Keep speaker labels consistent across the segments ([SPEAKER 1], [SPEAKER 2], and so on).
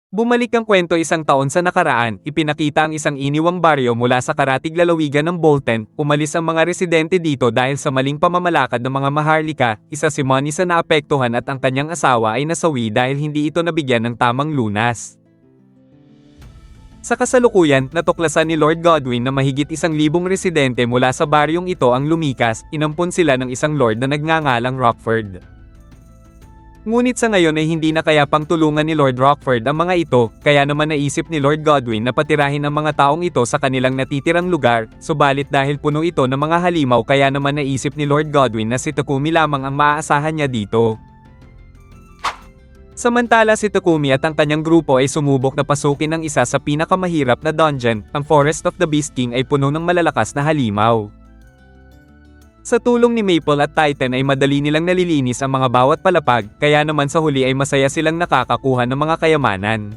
[SPEAKER 1] Bumalik ang kwento isang taon sa nakaraan, ipinakita ang isang iniwang baryo mula sa karatig lalawigan ng Bolton, umalis ang mga residente dito dahil sa maling pamamalakad ng mga Maharlika, isa si Money sa naapektuhan at ang kanyang asawa ay nasawi dahil hindi ito nabigyan ng tamang lunas. Sa kasalukuyan, natuklasan ni Lord Godwin na mahigit 1,000 residente mula sa baryong ito ang lumikas, inampun sila ng isang lord na nagngangalang Rockford. Ngunit sa ngayon ay hindi na kaya pang tulungan ni Lord Rockford ang mga ito, kaya naman naisip ni Lord Godwin na patirahin ang mga taong ito sa kanilang natitirang lugar, subalit dahil puno ito ng mga halimaw kaya naman naisip ni Lord Godwin na si Takumi lamang ang maaasahan niya dito. Samantala si Takumi at ang kanyang grupo ay sumubok na pasukin ang isa sa pinakamahirap na dungeon, ang Forest of the Beast King ay puno ng malalakas na halimaw. Sa tulong ni Maple at Titan ay madali nilang nalilinis ang mga bawat palapag, kaya naman sa huli ay masaya silang nakakakuha ng mga kayamanan.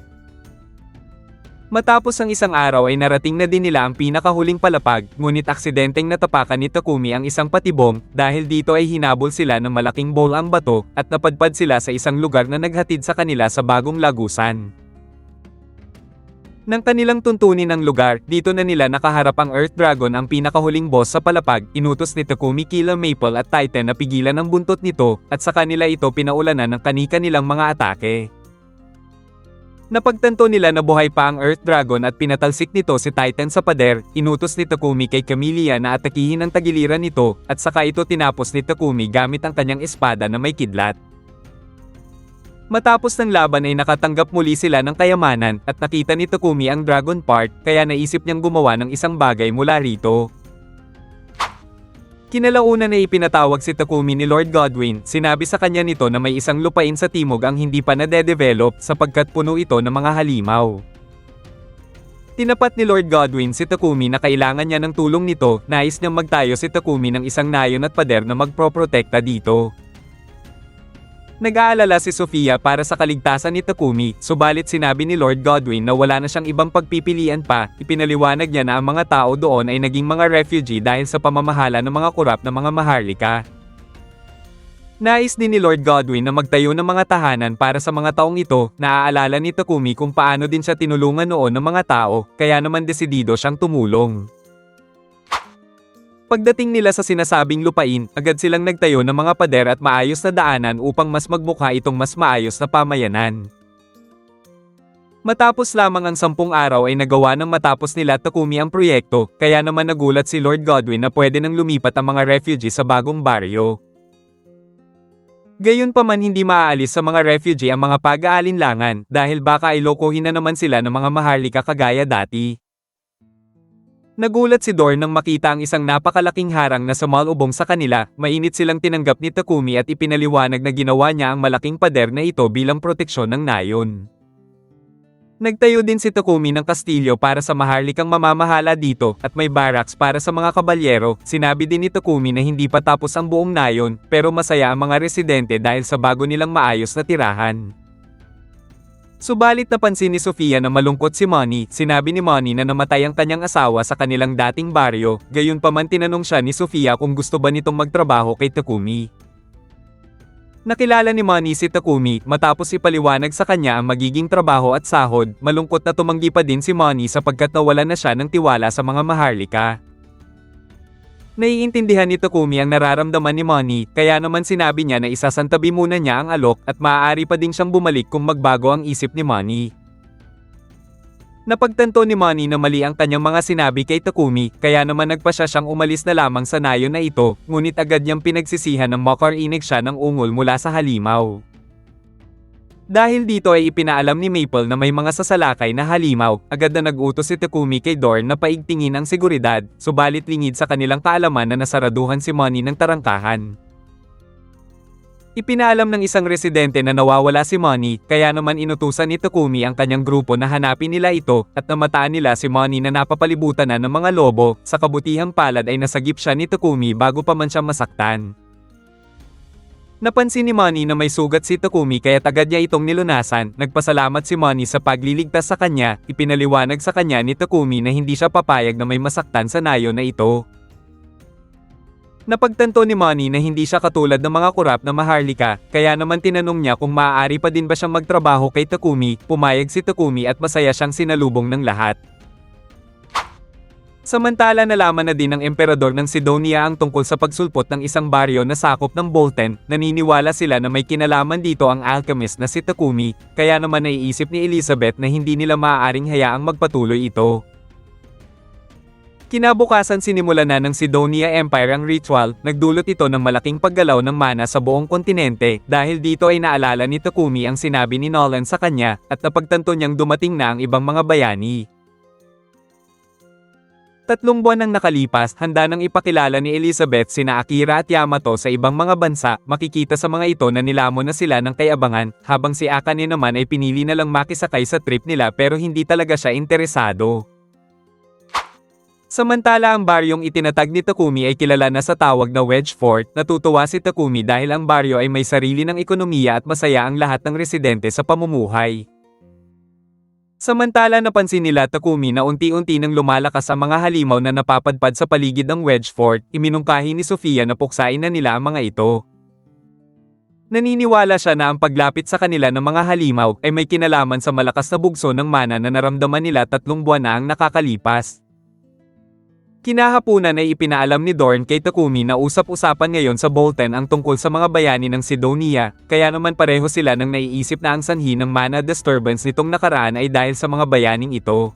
[SPEAKER 1] Matapos ang isang araw ay narating na din nila ang pinakahuling palapag, ngunit aksidenteng natapakan ni Takumi ang isang patibong, dahil dito ay hinabol sila ng malaking bowl ang bato, at napadpad sila sa isang lugar na naghatid sa kanila sa bagong lagusan. Nang kanilang tuntunin ang lugar, dito na nila nakaharap ang Earth Dragon, ang pinakahuling boss sa palapag. Inutos ni Takumi kila Maple at Titan na pigilan ang buntot nito, at sa kanila ito pinaulanan ng kani-kanilang mga atake. Napagtanto nila na buhay pa ang Earth Dragon at pinatalsik nito si Titan sa pader. Inutos ni Takumi kay Camellia na atakihin ang tagiliran nito, at saka ito tinapos ni Takumi gamit ang kanyang espada na may kidlat. Matapos ng laban ay nakatanggap muli sila ng kayamanan, at nakita ni Takumi ang dragon part, kaya naisip niyang gumawa ng isang bagay mula rito. Kinalaunan ay ipinatawag si Takumi ni Lord Godwin, sinabi sa kanya nito na may isang lupain sa timog ang hindi pa nade-develop sapagkat puno ito ng mga halimaw. Tinapat ni Lord Godwin si Takumi na kailangan niya ng tulong nito, nais niyang magtayo si Takumi ng isang nayon at pader na magproprotekta dito. Nag-aalala si Sofia para sa kaligtasan ni Takumi, subalit sinabi ni Lord Godwin na wala na siyang ibang pagpipilian pa. Ipinaliwanag niya na ang mga tao doon ay naging mga refugee dahil sa pamamahala ng mga kurap na mga Maharlika. Nais din ni Lord Godwin na magtayo ng mga tahanan para sa mga taong ito. Naaalala ni Takumi kung paano din siya tinulungan noon ng mga tao, kaya naman desidido siyang tumulong. Pagdating nila sa sinasabing lupain, agad silang nagtayo ng mga pader at maayos na daanan upang mas magmukha itong mas maayos na pamayanan. Matapos lamang ang 10 araw ay nagawa ng matapos nila Takumi ang proyekto, kaya naman nagulat si Lord Godwin na pwede nang lumipat ang mga refugee sa bagong baryo. Gayunpaman hindi maaalis sa mga refugee ang mga pag-aalinlangan dahil baka ay lokohin na naman sila ng mga Maharlika kagaya dati. Nagulat si Dor nang makita ang isang napakalaking harang na sumalubong sa kanila. Mainit silang tinanggap ni Takumi at ipinaliwanag na ginawa niya ang malaking pader na ito bilang proteksyon ng nayon. Nagtayo din si Takumi ng kastilyo para sa Maharlikang mamamahala dito at may barracks para sa mga kabalyero. Sinabi din ni Takumi na hindi pa tapos ang buong nayon, pero masaya ang mga residente dahil sa bago nilang maayos na tirahan. Subalit napansin ni Sofia na malungkot si Money. Sinabi ni Money na namatay ang kanyang asawa sa kanilang dating baryo, gayunpaman tinanong siya ni Sofia kung gusto ba nitong magtrabaho kay Takumi. Nakilala ni Money si Takumi, matapos ipaliwanag sa kanya ang magiging trabaho at sahod. Malungkot na tumanggi pa din si Money sapagkat nawalan na siya ng tiwala sa mga Maharlika. Naiintindihan ni Takumi ang nararamdaman ni Money, kaya naman sinabi niya na isasantabi muna niya ang alok at maaari pa din siyang bumalik kung magbago ang isip ni Money. Napagtanto ni Money na mali ang kanyang mga sinabi kay Takumi, kaya naman nagpasya siyang umalis na lamang sa nayon na ito, ngunit agad niyang pinagsisihan ng makarinig siya ng ungol mula sa halimaw. Dahil dito ay ipinaalam ni Maple na may mga sasalakay na halimaw, agad na nag-utos si Takumi kay Dorn na paigtingin ang seguridad, subalit lingid sa kanilang kaalaman na nasaraduhan si Money ng tarangkahan. Ipinaalam ng isang residente na nawawala si Money, kaya naman inutusan ni Takumi ang kanyang grupo na hanapin nila ito, at namataan nila si Money na napapalibutan na ng mga lobo. Sa kabutihang palad ay nasagip siya ni Takumi bago pa man siya masaktan. Napansin ni Money na may sugat si Takumi kaya agad niya itong nilunasan. Nagpasalamat si Money sa pagliligtas sa kanya. Ipinaliwanag sa kanya ni Takumi na hindi siya papayag na may masaktan sa nayon na ito. Napagtanto ni Money na hindi siya katulad ng mga kurap na maharlika, kaya naman tinanong niya kung maaari pa din ba siyang magtrabaho kay Takumi. Pumayag si Takumi at masaya siyang sinalubong ng lahat. Samantala nalaman na din ng emperador ng Sidonia ang tungkol sa pagsulpot ng isang baryo na sakop ng Bolten. Naniniwala sila na may kinalaman dito ang alchemist na si Takumi, kaya naman naiisip ni Elizabeth na hindi nila maaaring hayaang magpatuloy ito. Kinabukasan sinimulan na ng Sidonia Empire ang ritual, nagdulot ito ng malaking paggalaw ng mana sa buong kontinente, dahil dito ay naalala ni Takumi ang sinabi ni Nolan sa kanya, at napagtanto niyang dumating na ang ibang mga bayani. 3 buwan nang nakalipas, handa nang ipakilala ni Elizabeth sina Akira at Yamato sa ibang mga bansa. Makikita sa mga ito na nilamon na sila ng kayabangan, habang si Akane naman ay pinili na lang makisakay sa trip nila pero hindi talaga siya interesado. Samantala ang baryong itinatag ni Takumi ay kilala na sa tawag na Wedge Fort. Natutuwa si Takumi dahil ang baryo ay may sarili ng ekonomiya at masaya ang lahat ng residente sa pamumuhay. Samantala napansin nila Takumi na unti-unti nang lumalakas ang mga halimaw na napapadpad sa paligid ng Wedge Fort. Iminungkahi ni Sofia na puksain na nila ang mga ito. Naniniwala siya na ang paglapit sa kanila ng mga halimaw ay may kinalaman sa malakas na bugso ng mana na naramdaman nila 3 buwan na ang nakakalipas. Kinahapunan ay ipinaalam ni Dorn kay Takumi na usap-usapan ngayon sa Bolten ang tungkol sa mga bayani ng Sidonia, kaya naman pareho sila nang naiisip na ang sanhi ng mana disturbance nitong nakaraan ay dahil sa mga bayaning ito.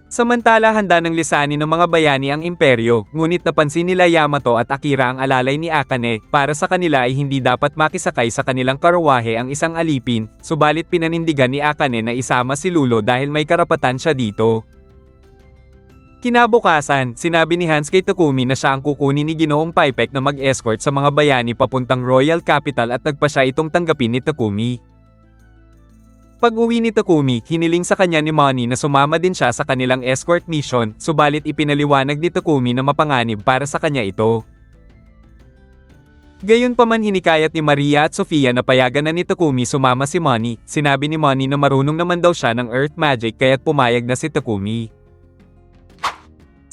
[SPEAKER 1] Samantala handa ng lisanin ng mga bayani ang imperyo, ngunit napansin nila Yamato at Akira ang alalay ni Akane. Para sa kanila ay hindi dapat makisakay sa kanilang karawahe ang isang alipin, subalit pinanindigan ni Akane na isama si Lulo dahil may karapatan siya dito. Kinabukasan, sinabi ni Hans kay Takumi na siya ang kukunin ni Ginoong Paipek na mag-escort sa mga bayani papuntang Royal Capital at nagpa siya itong tanggapin ni Takumi. Pag-uwi ni Takumi, hiniling sa kanya ni Money na sumama din siya sa kanilang escort mission, subalit ipinaliwanag ni Takumi na mapanganib para sa kanya ito. Gayunpaman hinikayat ni Maria at Sofia na payagan na ni Takumi sumama si Money. Sinabi ni Money na marunong naman daw siya ng Earth Magic kaya't pumayag na si Takumi.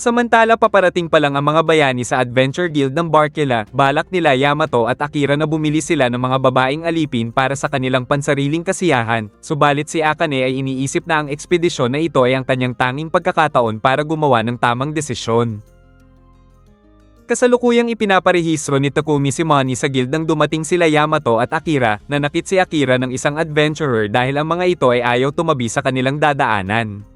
[SPEAKER 1] Samantala paparating pa lang ang mga bayani sa Adventure Guild ng Barkila, balak nila Yamato at Akira na bumili sila ng mga babaeng alipin para sa kanilang pansariling kasiyahan, subalit si Akane ay iniisip na ang ekspedisyon na ito ay ang kanyang tanging pagkakataon para gumawa ng tamang desisyon. Kasalukuyang ipinaparehistro ni Takumi si Money sa guild nang dumating sila Yamato at Akira. Nanakit si Akira ng isang adventurer dahil ang mga ito ay ayaw tumabi sa kanilang dadaanan.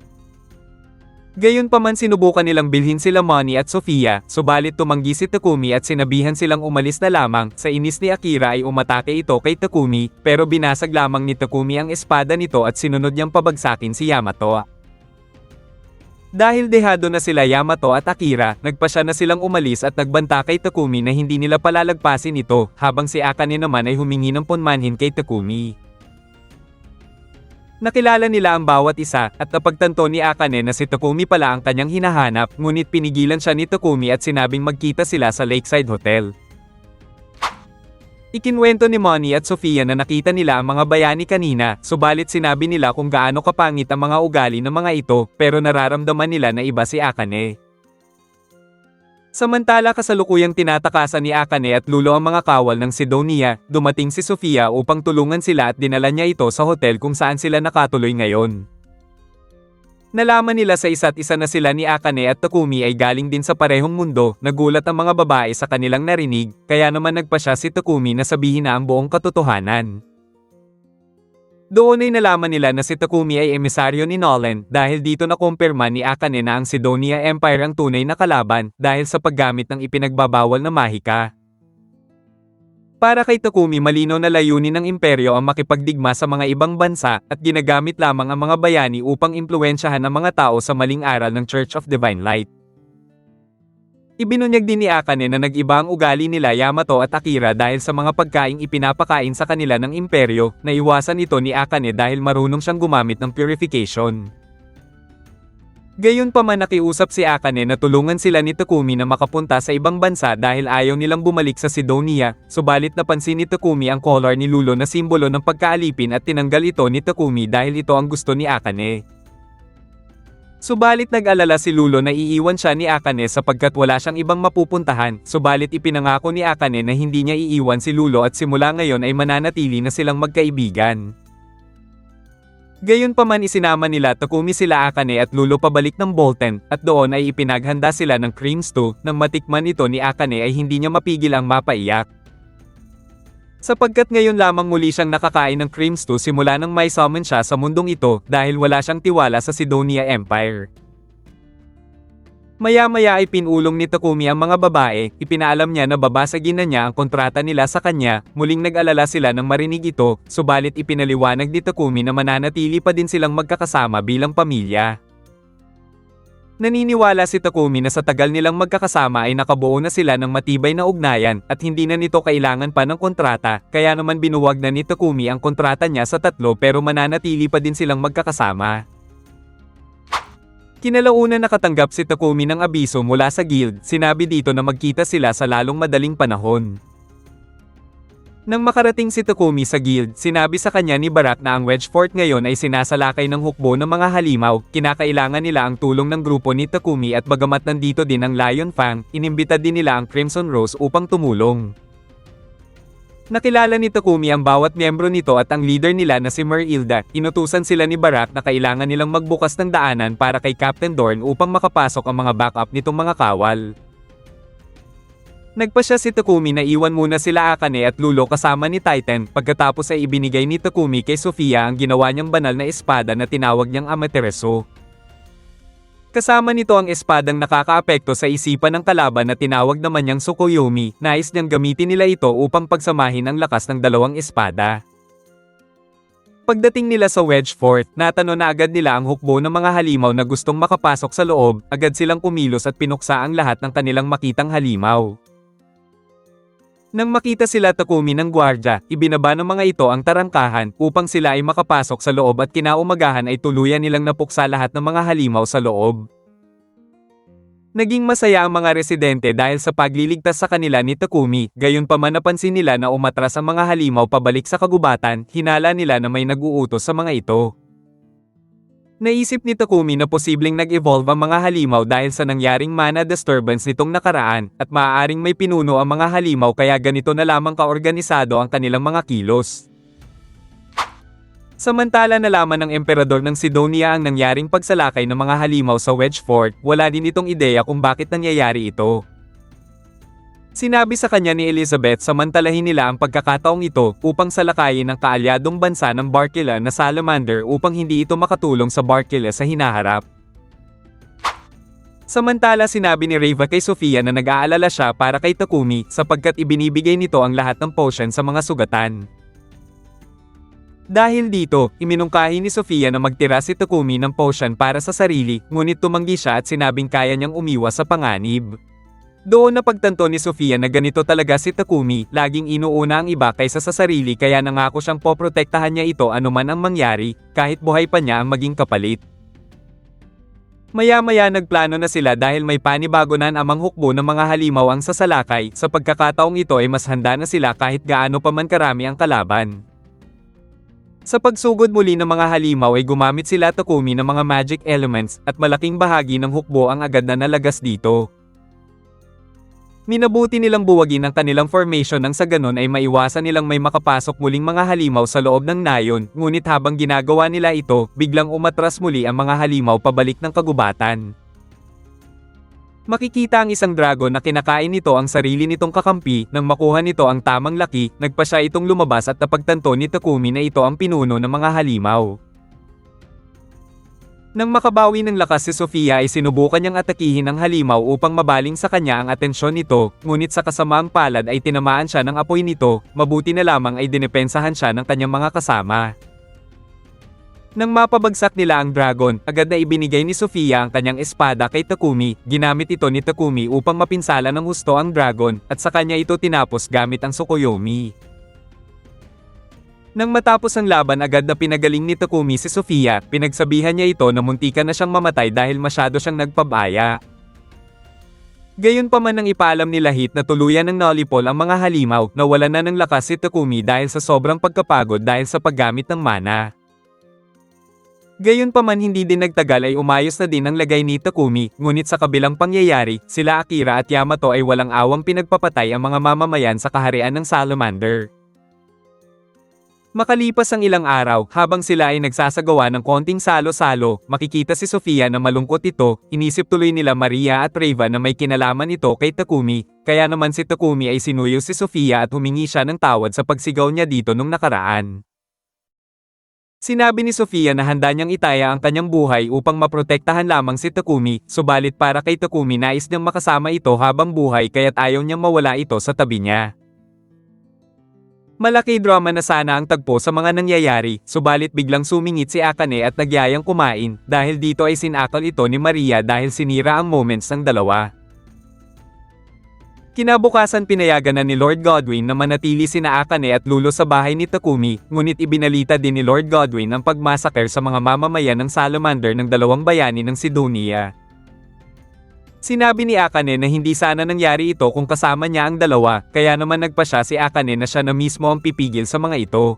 [SPEAKER 1] Gayunpaman sinubukan nilang bilhin sila Money at Sofia, subalit tumanggi si Takumi at sinabihan silang umalis na lamang. Sa inis ni Akira ay umatake ito kay Takumi, pero binasag lamang ni Takumi ang espada nito at sinunod niyang pabagsakin si Yamato. Dahil dehado na sila Yamato at Akira, nagpasya na silang umalis at nagbanta kay Takumi na hindi nila palalagpasin ito, habang si Akane naman ay humingi ng punmanhin kay Takumi. Nakilala nila ang bawat isa at napagtanto ni Akane na si Takumi pala ang kanyang hinahanap, ngunit pinigilan siya ni Takumi at sinabing magkita sila sa Lakeside Hotel. Ikinwento ni Money at Sofia na nakita nila ang mga bayani kanina, subalit sinabi nila kung gaano kapangit ang mga ugali ng mga ito, pero nararamdaman nila na iba si Akane. Samantala kasalukuyang tinatakasan ni Akane at Lulo ang mga kawal ng Sidonia, dumating si Sofia upang tulungan sila at dinala niya ito sa hotel kung saan sila nakatuloy ngayon. Nalaman nila sa isa't isa na sila ni Akane at Takumi ay galing din sa parehong mundo. Nagulat ang mga babae sa kanilang narinig, kaya naman nagpasya si Takumi na sabihin na ang buong katotohanan. Doon ay nalaman nila na si Takumi ay emisaryo ni Nolan dahil dito nakumpirma ni Akane na ang Sidonia Empire ang tunay na kalaban dahil sa paggamit ng ipinagbabawal na mahika. Para kay Takumi malinaw na layunin ng imperyo ang makipagdigma sa mga ibang bansa at ginagamit lamang ang mga bayani upang impluwensyahan ang mga tao sa maling aral ng Church of Divine Light. Ibinunyag din ni Akane na nag-iba ang ugali nila Yamato at Akira dahil sa mga pagkaing ipinapakain sa kanila ng imperyo. Naiwasan ito ni Akane dahil marunong siyang gumamit ng purification. Gayunpaman nakiusap si Akane na tulungan sila ni Takumi na makapunta sa ibang bansa dahil ayaw nilang bumalik sa Sidonia, subalit napansin ni Takumi ang collar ni Lulo na simbolo ng pagkaalipin at tinanggal ito ni Takumi dahil ito ang gusto ni Akane. Subalit nag-alala si Lulo na iiwan siya ni Akane sapagkat wala siyang ibang mapupuntahan, subalit ipinangako ni Akane na hindi niya iiwan si Lulo at simula ngayon ay mananatili na silang magkaibigan. Gayunpaman isinama nila Takumi sila Akane at Lulo pabalik ng Bolten, at doon ay ipinaghanda sila ng cream stew. Nang matikman ito ni Akane ay hindi niya mapigil ang mapaiyak. Sapagkat ngayon lamang muli siyang nakakain ng cream stew simula nang may summon siya sa mundong ito dahil wala siyang tiwala sa Sidonia Empire. Maya-maya ay pinulong ni Takumi ang mga babae, ipinaalam niya na babasagin na niya ang kontrata nila sa kanya, muling nag-alala sila nang marinig ito, subalit ipinaliwanag ni Takumi na mananatili pa din silang magkakasama bilang pamilya. Naniniwala si Takumi na sa tagal nilang magkakasama ay nakabuo na sila ng matibay na ugnayan at hindi na nito kailangan pa ng kontrata, kaya naman binuwag na ni Takumi ang kontrata niya sa 3 pero mananatili pa din silang magkakasama. Kinalaunan nakatanggap si Takumi ng abiso mula sa guild, sinabi dito na magkita sila sa lalong madaling panahon. Nang makarating si Takumi sa guild, sinabi sa kanya ni Barak na ang Wedge Fort ngayon ay sinasalakay ng hukbo ng mga halimaw, kinakailangan nila ang tulong ng grupo ni Takumi at bagamat nandito din ang Lion Fang, inimbita din nila ang Crimson Rose upang tumulong. Nakilala ni Takumi ang bawat miyembro nito at ang leader nila na si Merilda, inutusan sila ni Barak na kailangan nilang magbukas ng daanan para kay Captain Dorn upang makapasok ang mga backup nitong mga kawal. Nagpasya si Takumi na iwan muna sila Akane at Lulo kasama ni Titan, pagkatapos ay ibinigay ni Takumi kay Sofia ang ginawa niyang banal na espada na tinawag niyang Amaterasu. Kasama nito ang espadang nakakaapekto sa isipan ng kalaban na tinawag naman niyang Tsukuyomi, nais niyang gamitin nila ito upang pagsamahin ang lakas ng dalawang espada. Pagdating nila sa Wedge Fort, natano na agad nila ang hukbo ng mga halimaw na gustong makapasok sa loob, agad silang kumilos at pinuksa ang lahat ng kanilang makitang halimaw. Nang makita sila Takumi ng gwardya, ibinaba ng mga ito ang tarangkahan upang sila ay makapasok sa loob at kinaumagahan ay tuluyan nilang napuksa lahat ng mga halimaw sa loob. Naging masaya ang mga residente dahil sa pagliligtas sa kanila ni Takumi, gayunpaman napansin nila na umatras ang mga halimaw pabalik sa kagubatan, hinala nila na may nag-uutos sa mga ito. Naisip ni Takumi na posibleng nag-evolve ang mga halimaw dahil sa nangyaring mana disturbance nitong nakaraan, at maaaring may pinuno ang mga halimaw kaya ganito na lamang kaorganisado ang kanilang mga kilos. Samantala nalaman ng emperador ng Sidonia ang nangyaring pagsalakay ng mga halimaw sa Wedge Fort, wala din itong ideya kung bakit nangyayari ito. Sinabi sa kanya ni Elizabeth samantalahin nila ang pagkakataong ito upang salakayin ang kaalyadong bansa ng Barkilla na Salamander upang hindi ito makatulong sa Barkilla sa hinaharap. Samantala sinabi ni Reva kay Sofia na nag-aalala siya para kay Takumi sapagkat ibinibigay nito ang lahat ng potion sa mga sugatan. Dahil dito, iminungkahi ni Sofia na magtira si Takumi ng potion para sa sarili, ngunit tumanggi siya at sinabing kaya niyang umiwas sa panganib. Doon napagtanto ni Sofia na ganito talaga si Takumi, laging inuuna ang iba kaysa sa sarili kaya nangako siyang poprotektahan niya ito anuman ang mangyari, kahit buhay pa niya ang maging kapalit. Maya-maya nagplano na sila dahil may panibago na amang hukbo ng mga halimaw ang sasalakay, sa pagkakataong ito ay mas handa na sila kahit gaano pa man karami ang kalaban. Sa pagsugod muli ng mga halimaw ay gumamit sila Takumi ng mga magic elements, at malaking bahagi ng hukbo ang agad na nalagas dito. Minabuti nilang buwagin ang kanilang formation nang sa ganon ay maiwasan nilang may makapasok muling mga halimaw sa loob ng nayon, ngunit habang ginagawa nila ito, biglang umatras muli ang mga halimaw pabalik ng kagubatan. Makikita ang isang dragon na kinakain nito ang sarili nitong kakampi, nang makuha nito ang tamang laki, nagpa siya itong lumabas at napagtanto ni Takumi na ito ang pinuno ng mga halimaw. Nang makabawi ng lakas si Sofia ay sinubukan niyang atakihin ang halimaw upang mabaling sa kanya ang atensyon nito, ngunit sa kasamaang palad ay tinamaan siya ng apoy nito, mabuti na lamang ay dinepensahan siya ng kanyang mga kasama. Nang mapabagsak nila ang dragon, agad na ibinigay ni Sofia ang kanyang espada kay Takumi, ginamit ito ni Takumi upang mapinsala ng husto ang dragon, at sa kanya ito tinapos gamit ang Tsukuyomi. Nang matapos ang laban agad na pinagaling ni Takumi si Sofia, pinagsabihan niya ito na muntikan na siyang mamatay dahil masyado siyang nagpabaya. Gayunpaman nang ipaalam ni Lahit na tuluyan ng nolipol ang mga halimaw, nawalan na ng lakas si Takumi dahil sa sobrang pagkapagod dahil sa paggamit ng mana. Gayunpaman hindi din nagtagal ay umayos na din ang lagay ni Takumi, ngunit sa kabilang pangyayari, sila Akira at Yamato ay walang awang pinagpapatay ang mga mamamayan sa kaharian ng Salamander. Makalipas ang ilang araw, habang sila ay nagsasagawa ng konting salo-salo, makikita si Sofia na malungkot ito, inisip tuloy nila Maria at Reva na may kinalaman ito kay Takumi, kaya naman si Takumi ay sinuyo si Sofia at humingi siya ng tawad sa pagsigaw niya dito nung nakaraan. Sinabi ni Sofia na handa niyang itaya ang kanyang buhay upang maprotektahan lamang si Takumi, subalit para kay Takumi nais niyang makasama ito habang buhay kaya't ayaw niyang mawala ito sa tabi niya. Malaki drama na sana ang tagpo sa mga nangyayari, subalit biglang sumingit si Akane at nagyayang kumain, dahil dito ay sinakal ito ni Maria dahil sinira ang moments ng dalawa. Kinabukasan pinayagan na ni Lord Godwin na manatili sina Akane at Lulo sa bahay ni Takumi, ngunit ibinalita din ni Lord Godwin ang pagmasaker sa mga mamamayan ng Salamander ng dalawang bayani ng Sidonia. Sinabi ni Akane na hindi sana nangyari ito kung kasama niya ang dalawa, kaya naman nagpasya si Akane na siya na mismo ang pipigil sa mga ito.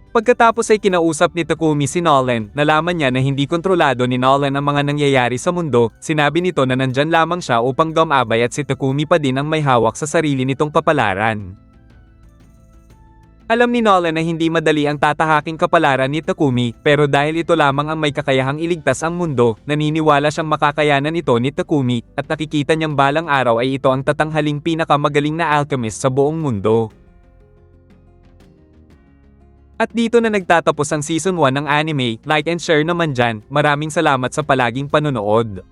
[SPEAKER 1] Pagkatapos ay kinausap ni Takumi si Nolan, nalaman niya na hindi kontrolado ni Nolan ang mga nangyayari sa mundo, sinabi nito na nandyan lamang siya upang gumabay at si Takumi pa din ang may hawak sa sarili nitong kapalaran. Alam ni Nolan na hindi madali ang tatahaking kapalaran ni Takumi, pero dahil ito lamang ang may kakayahang iligtas ang mundo, naniniwala siyang makakayanan ito ni Takumi, at nakikita niyang balang araw ay ito ang tatanghaling pinakamagaling na alchemist sa buong mundo. At dito na nagtatapos ang Season 1 ng anime, like and share naman dyan, maraming salamat sa palaging panonood.